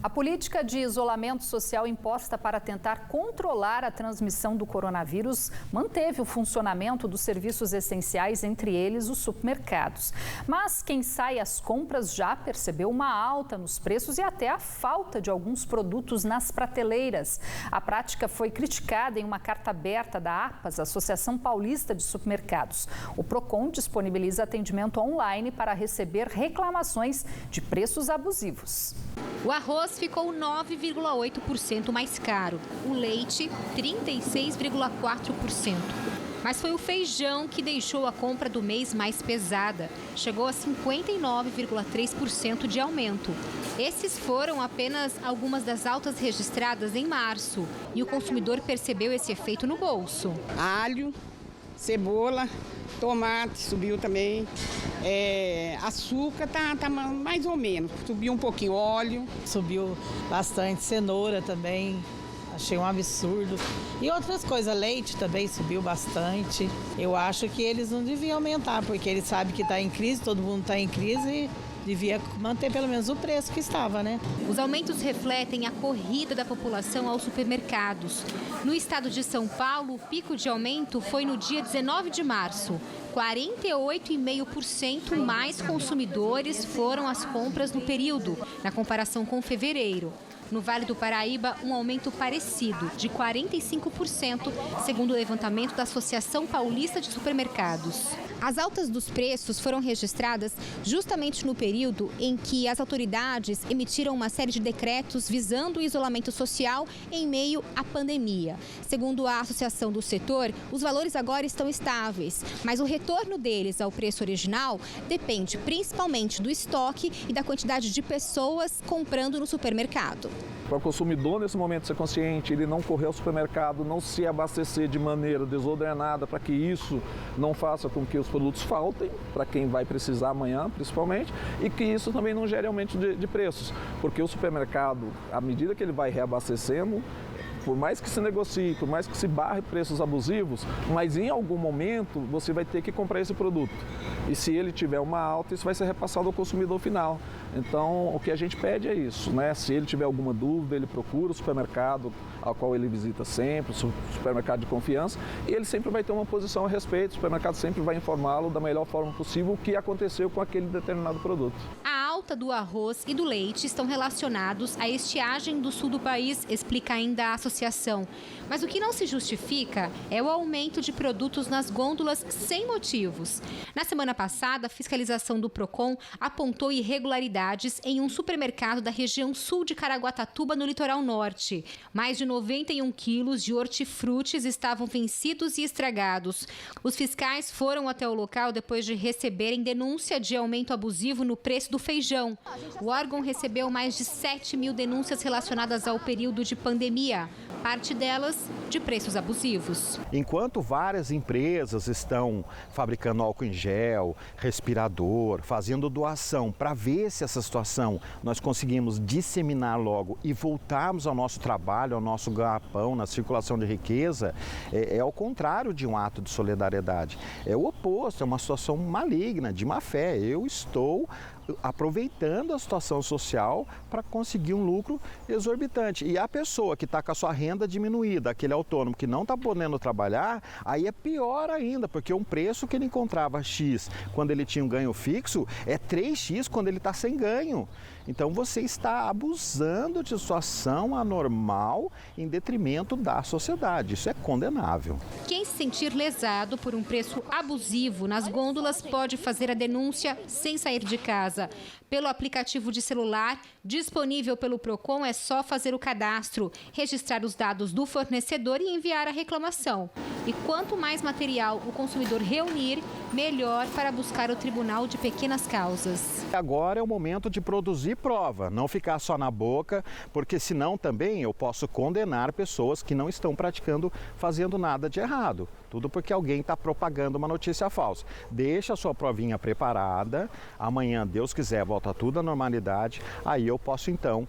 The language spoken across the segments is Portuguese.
A política de isolamento social imposta para tentar controlar a transmissão do coronavírus manteve o funcionamento dos serviços essenciais, entre eles os supermercados. Mas quem sai às compras já percebeu uma alta nos preços e até a falta de alguns produtos nas prateleiras. A prática foi criticada em uma carta aberta da APAS, Associação Paulista de Supermercados. O PROCON disponibiliza atendimento online para receber reclamações de preços abusivos. O arroz ficou 9,8% mais caro, o leite 36,4%. Mas foi o feijão que deixou a compra do mês mais pesada. Chegou a 59,3% de aumento. Esses foram apenas algumas das altas registradas em março. E o consumidor percebeu esse efeito no bolso. Alho, cebola, tomate subiu também. Açúcar tá mais ou menos, subiu um pouquinho, óleo. Subiu bastante, cenoura também, achei um absurdo. E outras coisas, leite também subiu bastante. Eu acho que eles não deviam aumentar, porque eles sabem que está em crise, todo mundo está em crise e devia manter pelo menos o preço que estava, né? Os aumentos refletem a corrida da população aos supermercados. No estado de São Paulo, o pico de aumento foi no dia 19 de março. 48,5% mais consumidores foram às compras no período, na comparação com fevereiro. No Vale do Paraíba, um aumento parecido, de 45%, segundo o levantamento da Associação Paulista de Supermercados. As altas dos preços foram registradas justamente no período em que as autoridades emitiram uma série de decretos visando o isolamento social em meio à pandemia. Segundo a associação do setor, os valores agora estão estáveis, mas o retorno deles ao preço original depende principalmente do estoque e da quantidade de pessoas comprando no supermercado. Para o consumidor, nesse momento, ser consciente, ele não correr ao supermercado, não se abastecer de maneira desordenada, para que isso não faça com que os produtos faltem, para quem vai precisar amanhã, principalmente, e que isso também não gere aumento de preços, porque o supermercado, à medida que ele vai reabastecendo, por mais que se negocie, por mais que se barre preços abusivos, mas em algum momento você vai ter que comprar esse produto. E se ele tiver uma alta, isso vai ser repassado ao consumidor final. Então, o que a gente pede é isso, né? Se ele tiver alguma dúvida, ele procura o supermercado ao qual ele visita sempre, o supermercado de confiança, e ele sempre vai ter uma posição a respeito, o supermercado sempre vai informá-lo da melhor forma possível o que aconteceu com aquele determinado produto. A alta do arroz e do leite estão relacionados à estiagem do sul do país, explica ainda a associação. Mas o que não se justifica é o aumento de produtos nas gôndolas sem motivos. Na semana passada, a fiscalização do PROCON apontou irregularidades em um supermercado da região sul de Caraguatatuba, no litoral norte. Mais de 91 quilos de hortifrutis estavam vencidos e estragados. Os fiscais foram até o local depois de receberem denúncia de aumento abusivo no preço do feijão. O órgão recebeu mais de 7 mil denúncias relacionadas ao período de pandemia, parte delas de preços abusivos. Enquanto várias empresas estão fabricando álcool em gel, respirador, fazendo doação para ver se essa situação nós conseguimos disseminar logo e voltarmos ao nosso trabalho, ao nosso ganha-pão, na circulação de riqueza, é ao contrário de um ato de solidariedade. É o oposto, é uma situação maligna, de má fé. Eu estou aproveitando a situação social para conseguir um lucro exorbitante. E a pessoa que está com a sua renda diminuída, aquele autônomo que não está podendo trabalhar, aí é pior ainda, porque um preço que ele encontrava X quando ele tinha um ganho fixo é 3X quando ele está sem ganho. Então você está abusando de situação anormal em detrimento da sociedade. Isso é condenável. Quem se sentir lesado por um preço abusivo nas gôndolas pode fazer a denúncia sem sair de casa. Pelo aplicativo de celular disponível pelo PROCON, é só fazer o cadastro, registrar os dados do fornecedor e enviar a reclamação. E quanto mais material o consumidor reunir, melhor para buscar o Tribunal de Pequenas Causas. Agora é o momento de produzir prova, não ficar só na boca, porque senão também eu posso condenar pessoas que não estão fazendo nada de errado. Tudo porque alguém está propagando uma notícia falsa. Deixa a sua provinha preparada, amanhã, Deus quiser, volta tudo à normalidade, aí eu posso então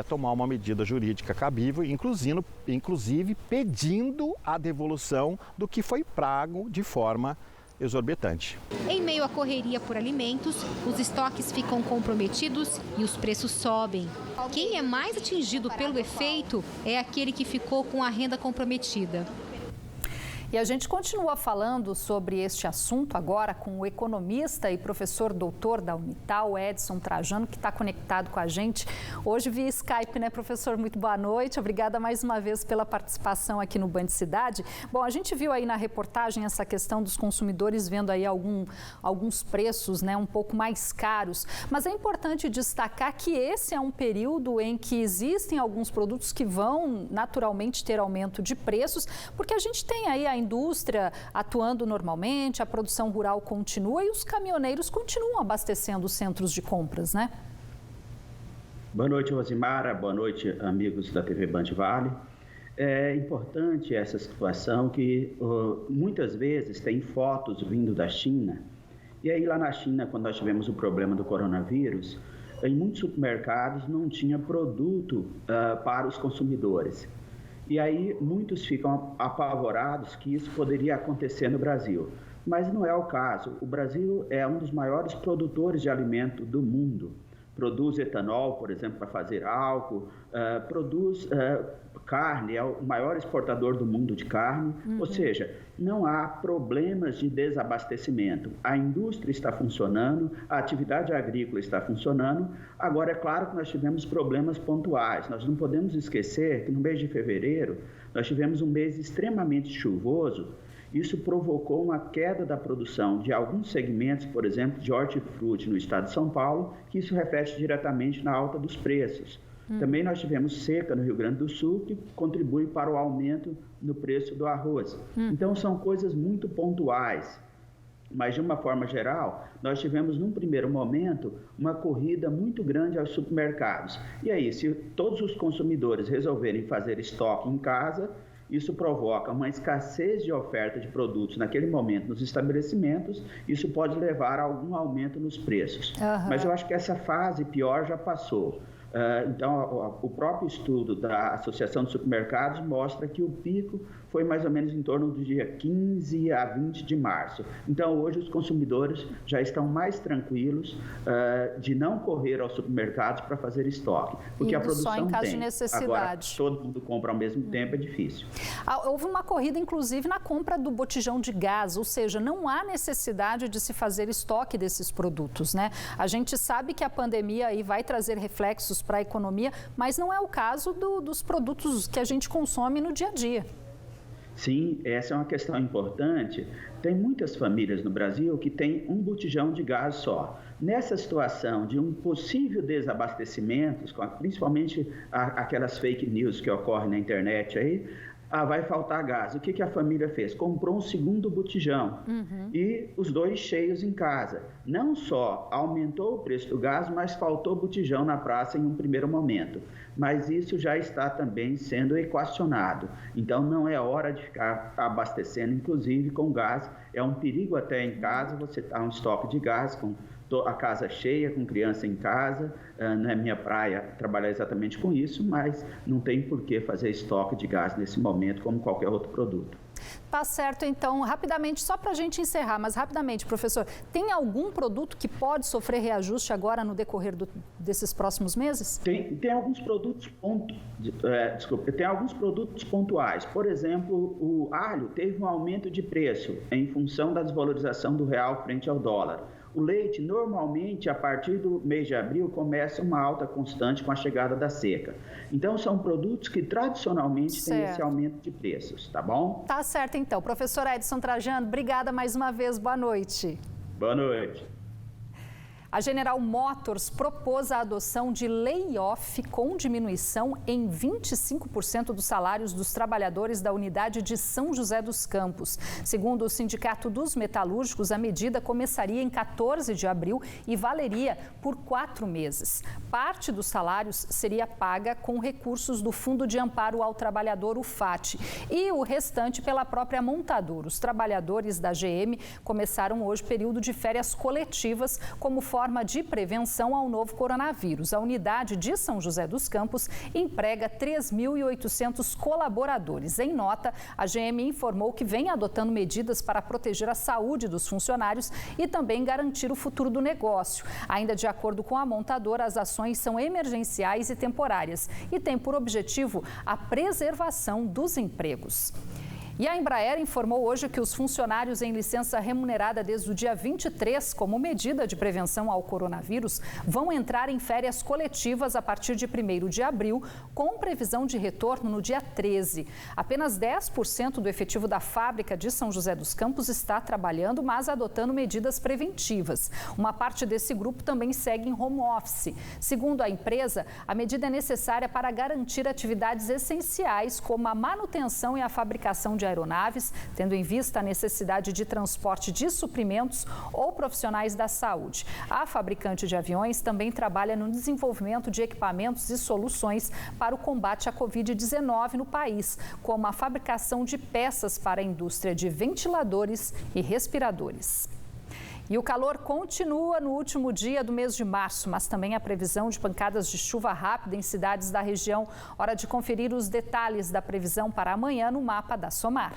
tomar uma medida jurídica cabível, inclusive pedindo a devolução do que foi pago de forma exorbitante. Em meio à correria por alimentos, os estoques ficam comprometidos e os preços sobem. Quem é mais atingido pelo efeito é aquele que ficou com a renda comprometida. E a gente continua falando sobre este assunto agora com o economista e professor doutor da Unital, Edson Trajano, que está conectado com a gente hoje via Skype, né, professor? Muito boa noite. Obrigada mais uma vez pela participação aqui no Band Cidade. Bom, a gente viu aí na reportagem essa questão dos consumidores vendo aí alguns preços, né, um pouco mais caros, mas é importante destacar que esse é um período em que existem alguns produtos que vão naturalmente ter aumento de preços, porque a gente tem aí a indústria atuando normalmente, a produção rural continua e os caminhoneiros continuam abastecendo os centros de compras, né? Boa noite, Rosimara. Boa noite, amigos da TV Band Vale. É importante essa situação que muitas vezes tem fotos vindo da China. E aí lá na China, quando nós tivemos o problema do coronavírus, em muitos supermercados não tinha produto para os consumidores. E aí muitos ficam apavorados que isso poderia acontecer no Brasil. Mas não é o caso. O Brasil é um dos maiores produtores de alimento do mundo. Produz etanol, por exemplo, para fazer álcool, produz carne, é o maior exportador do mundo de carne. Ou seja, não há problemas de desabastecimento. A indústria está funcionando, a atividade agrícola está funcionando. Agora, é claro que nós tivemos problemas pontuais. Nós não podemos esquecer que no mês de fevereiro nós tivemos um mês extremamente chuvoso. Isso provocou uma queda da produção de alguns segmentos, por exemplo, de hortifruti no estado de São Paulo, que isso reflete diretamente na alta dos preços. Também nós tivemos seca no Rio Grande do Sul, que contribui para o aumento no preço do arroz. Então, são coisas muito pontuais. Mas, de uma forma geral, nós tivemos, num primeiro momento, uma corrida muito grande aos supermercados. E aí, se todos os consumidores resolverem fazer estoque em casa, isso provoca uma escassez de oferta de produtos naquele momento nos estabelecimentos, isso pode levar a algum aumento nos preços. Mas eu acho que essa fase pior já passou. Então, o próprio estudo da Associação de Supermercados mostra que o pico foi mais ou menos em torno do dia 15 a 20 de março. Então, hoje os consumidores já estão mais tranquilos de não correr aos supermercados para fazer estoque, porque a produção só em caso tem. De necessidade. Agora, todo mundo compra ao mesmo tempo, é difícil. Houve uma corrida, inclusive, na compra do botijão de gás, ou seja, não há necessidade de se fazer estoque desses produtos, né? A gente sabe que a pandemia aí vai trazer reflexos para a economia, mas não é o caso dos produtos que a gente consome no dia a dia. Sim, essa é uma questão importante. Tem muitas famílias no Brasil que têm um botijão de gás só. Nessa situação de um possível desabastecimento, principalmente aquelas fake news que ocorrem na internet aí, vai faltar gás. O que a família fez? Comprou um segundo botijão e os dois cheios em casa. Não só aumentou o preço do gás, mas faltou botijão na praça em um primeiro momento. Mas isso já está também sendo equacionado. Então, não é hora de ficar abastecendo, inclusive com gás. É um perigo até em casa você estar um estoque de gás com a casa cheia, com criança em casa. Não é minha praia trabalhar exatamente com isso, mas não tem por que fazer estoque de gás nesse momento, como qualquer outro produto. Tá certo, então, rapidamente, só para a gente encerrar, mas rapidamente, professor, tem algum produto que pode sofrer reajuste agora no decorrer desses próximos meses? Tem alguns produtos tem alguns produtos pontuais. Por exemplo, o alho teve um aumento de preço em função da desvalorização do real frente ao dólar. O leite, normalmente, a partir do mês de abril, começa uma alta constante com a chegada da seca. Então, são produtos que, tradicionalmente, têm esse aumento de preços, tá bom? Tá certo, então. Professor Edson Trajano, obrigada mais uma vez. Boa noite. Boa noite. A General Motors propôs a adoção de layoff com diminuição em 25% dos salários dos trabalhadores da unidade de São José dos Campos. Segundo o Sindicato dos Metalúrgicos, a medida começaria em 14 de abril e valeria por 4 meses. Parte dos salários seria paga com recursos do Fundo de Amparo ao Trabalhador, o FAT, e o restante pela própria montadora. Os trabalhadores da GM começaram hoje período de férias coletivas como forma forma de prevenção ao novo coronavírus. A unidade de São José dos Campos emprega 3.800 colaboradores. Em nota, a GM informou que vem adotando medidas para proteger a saúde dos funcionários e também garantir o futuro do negócio. Ainda de acordo com a montadora, as ações são emergenciais e temporárias e têm por objetivo a preservação dos empregos. E a Embraer informou hoje que os funcionários em licença remunerada desde o dia 23, como medida de prevenção ao coronavírus, vão entrar em férias coletivas a partir de 1º de abril, com previsão de retorno no dia 13. Apenas 10% do efetivo da fábrica de São José dos Campos está trabalhando, mas adotando medidas preventivas. Uma parte desse grupo também segue em home office. Segundo a empresa, a medida é necessária para garantir atividades essenciais, como a manutenção e a fabricação de aeronaves, tendo em vista a necessidade de transporte de suprimentos ou profissionais da saúde. A fabricante de aviões também trabalha no desenvolvimento de equipamentos e soluções para o combate à Covid-19 no país, como a fabricação de peças para a indústria de ventiladores e respiradores. E o calor continua no último dia do mês de março, mas também a previsão de pancadas de chuva rápida em cidades da região. Hora de conferir os detalhes da previsão para amanhã no mapa da SOMAR.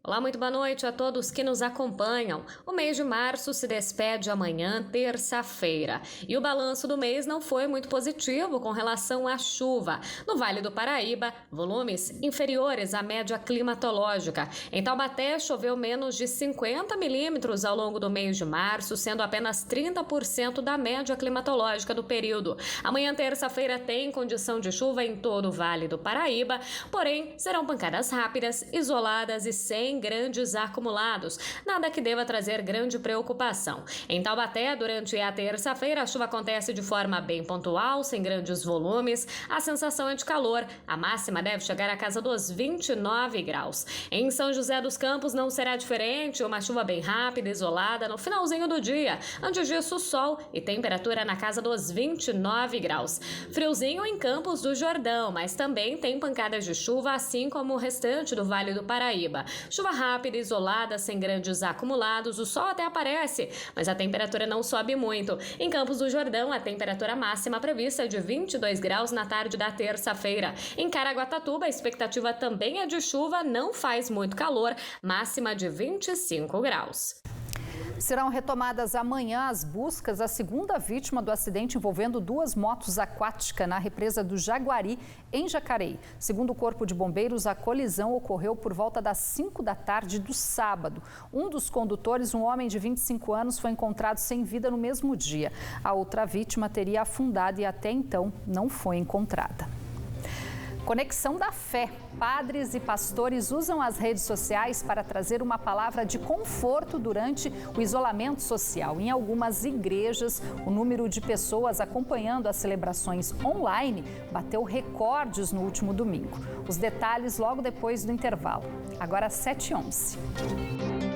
Olá, muito boa noite a todos que nos acompanham. O mês de março se despede amanhã, terça-feira. E o balanço do mês não foi muito positivo com relação à chuva. No Vale do Paraíba, volumes inferiores à média climatológica. Em Taubaté, choveu menos de 50 milímetros ao longo do mês de março, sendo apenas 30% da média climatológica do período. Amanhã, terça-feira, tem condição de chuva em todo o Vale do Paraíba, porém, serão pancadas rápidas, isoladas e sem grandes acumulados, nada que deva trazer grande preocupação. Em Taubaté, durante a terça-feira, a chuva acontece de forma bem pontual, sem grandes volumes, a sensação é de calor, a máxima deve chegar à casa dos 29 graus. Em São José dos Campos não será diferente, uma chuva bem rápida, isolada no finalzinho do dia, antes disso sol e temperatura na casa dos 29 graus. Friozinho em Campos do Jordão, mas também tem pancadas de chuva, assim como o restante do Vale do Paraíba. Chuva rápida, isolada, sem grandes acumulados, o sol até aparece, mas a temperatura não sobe muito. Em Campos do Jordão, a temperatura máxima prevista é de 22 graus na tarde da terça-feira. Em Caraguatatuba, a expectativa também é de chuva, não faz muito calor, máxima de 25 graus. Serão retomadas amanhã as buscas à segunda vítima do acidente envolvendo 2 motos aquáticas na represa do Jaguari, em Jacareí. Segundo o Corpo de Bombeiros, a colisão ocorreu por volta das 5 da tarde do sábado. Um dos condutores, um homem de 25 anos, foi encontrado sem vida no mesmo dia. A outra vítima teria afundado e até então não foi encontrada. Conexão da fé. Padres e pastores usam as redes sociais para trazer uma palavra de conforto durante o isolamento social. Em algumas igrejas, o número de pessoas acompanhando as celebrações online bateu recordes no último domingo. Os detalhes logo depois do intervalo. Agora 7h11.